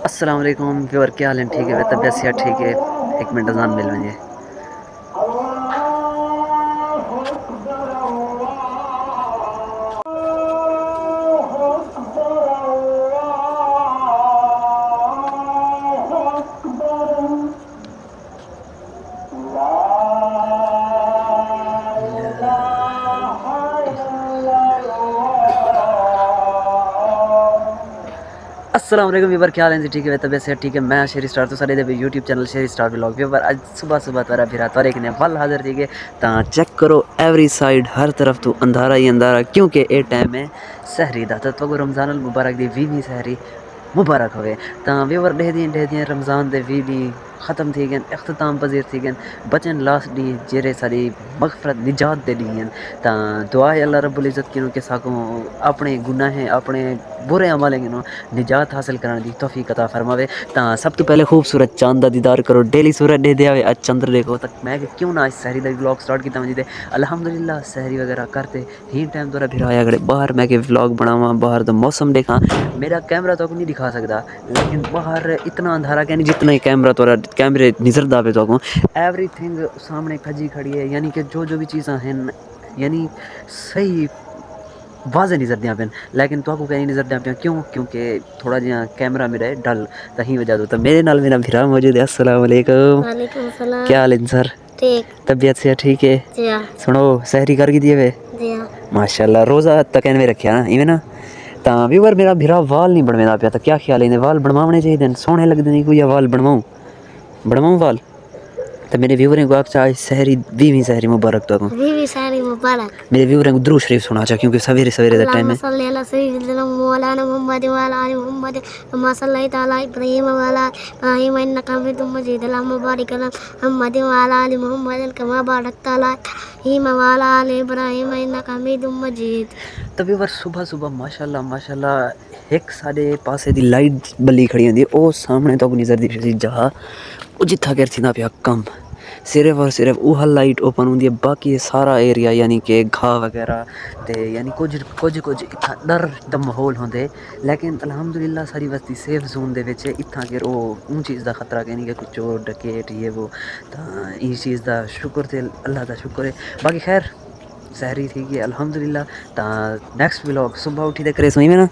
السلام علیکم ویور کیا حال ہیں؟ ٹھیک ہے طبیعت صحت ٹھیک ہے؟ ایک منٹ اذان مل لیں گے. السلام علیکم ویور کیا حال ہیں؟ ٹھیک ہے طبیعت صحت ٹھیک ہے؟ میں شہری اسٹار تو سارے دے یوٹیوب چینل شہری اسٹار ولاگ ویور اج صبح صبح تارا پھرا تارے کنے ول حاضر تھی کہ تا چیک کرو ایوری سائڈ ہر طرف تو اندھارا ہی اندھارا کیونکہ اے ٹائم ہے سحری دا تو رمضان المبارک دی 20ویں سحری مبارک ہوئے. تا ویور ڈہ دیں رمضان دے 20 ختم تھی گئے اختتام پذیر تھی گئے بچن لاسٹ ڈی جیرے ساری مغفرت نجات دے ڈی ہیں. تا دعا ہے اللہ رب العزت کنوں کہ ساکوں اپنے گناہیں اپنے برے عملیں کنوں نجات حاصل کرنے دی توفیق عطا فرماوے. تا سب تو پہلے خوبصورت چاند دا دیدار کرو ڈیلی سورج ڈے دیا اج چندر دیکھو تک میں کہ کیوں نہ اس سحری دا ولاگ سٹارٹ کیتا مجھے الحمدللہ سحری وغیرہ کرتے ہی ٹائم تھوڑا پھر آیا کرے باہر میں کہ ولاگ بناواں باہر دا موسم دیکھاں. میرا کیمرہ تو نہیں دکھا سکتا لیکن باہر اتنا اندھارا کہ نہیں جتنا ہی کیمرہ تو کیمرے نظر دے تو ایوری تھنگ سامنے کھجی کھڑی ہے یعنی کہ جو بھی چیزاں ہیں یعنی صحیح واضح نظر دیاں پن لیکن تو کو کہیں نظر دیاں پیا کیوں کیونکہ تھوڑا جہاں کیمرہ میرا ہے ڈل تہیں وجہ تو میرے نال میرا بھرا موجود ہے. السلام علیکم. وعلیکم السلام. کیا حال ہے سر؟ ٹھیک. طبیعت سے ٹھیک ہے؟ جی ہاں. سنو سحری کر کے دیے وے جی ہاں. ماشاء اللہ روزہ تک میں رکھیا نا ایویں نا. تاں ویور میرا بھرا وال نہیں بنویندا پیا تھا کیا خیال ہے وال بنوانے چاہیے سوہنے لگدے نہیں کوئی وال بنواؤں وال تو میرے ویوریں کو آکھ چاہے سحری 20ویں سحری مبارک تو بیوی ساری مبارک. میرے ویوریں کو درود شریف سنا چا کیونکہ سویرے سویرے دا ٹائم اللہم ہے. صلی علی سیدنا مولانا محمد وعلی آل محمد کما صلیت علی ابراہیم وعلی ابراہیم انک حمید مجید. اللہم بارک علی محمد وعلی آل محمد کما بارکت علی ابراہیم وعلی آل ابراہیم انک حمید مجید. تو ویور صبح صبح ماشاءاللہ ایک سارے پاسے دی لائٹ بلی کھڑی ہوندی او سامنے تو نظر دی سی جہاں او جتھا کر تھیندا پیا کم صرف اور صرف اوہ لائٹ اوپن ہوندی ہے باقی سارا ایریا یعنی کہ گھاہ وغیرہ تے یعنی کچھ اتنا ڈر دا ماحول ہوندے لیکن الحمدللہ ساری بستی سیف زون دے وچ اتھاں کہ اون چیز دا خطرہ کہ نہیں کہ کچھ چور ڈکیٹ یہ وہ تاں اس چیز دا شکر تے اللہ دا شکر ہے. باقی خیر سحری تھی کہ الحمدللہ تاں نیکسٹ ولاگ صبح اٹھی تے کرے سوئی میں نا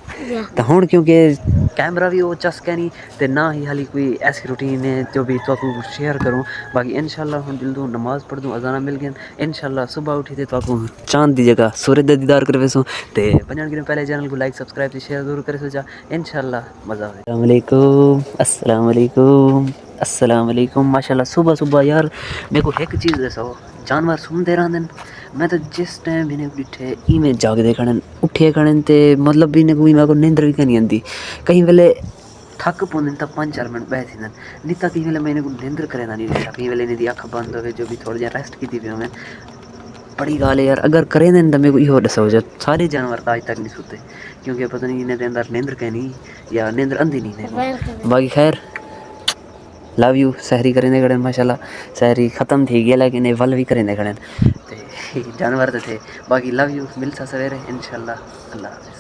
تو ہن کیونکہ کیمرہ بھی وہ چسکا نہیں تے نہ ہی حالی کوئی ایسی روٹین ہے جو بھی تو شیئر کروں. باقی انشاءاللہ ہن جلدوں نماز پڑھ دوں اذاناں مل گئیں انشاءاللہ صبح اٹھی تے تو چاند دی جگہ سورج دا دیدار کرے ویسوں تے بنن گے پہلے چینل کو لائک سبسکرائب تے شیئر ضرور کرے سوچا انشاءاللہ مزہ آئے. السلام علیکم السلام علیکم السلام علیکم. ماشاءاللہ صبح صبح یار میرے کو ایک چیز دسو جانور سن دے رہندے میں تو جس ٹائم انہیں ڈٹھے ایویں جاگدے کھڑن اٹھے کھڑن تے مطلب بھی کوئی میرے کو نیندر بھی نہیں آندی کہیں ویلے تھک پوندن تا 5-4 منٹ بیٹھ جاندن نہیں تا کہیں ویلے میں کو نیندر کریندا نہیں رہتا کہیں ویلے دی اکھ بند ہوے جو بھی تھوڑا جہا ریسٹ کیتی پیا میں بڑی گال ہے یار اگر کریں دین تو میرے کو یہ دسو سارے جانور آج تک نہیں سوتے کیونکہ پتہ نہیں انہیں دے اندر نیندر کہنی یا نیندر اندھی نہیں. باقی خیر لو یو سحری کریں دے کھڑے ماشاءاللہ سحری ختم تھی گیا لیکن ول بھی کریں دے کھڑے تے جانور تے تھے. باقی لو یو ملتا سویرے انشاءاللہ اللہ حافظ.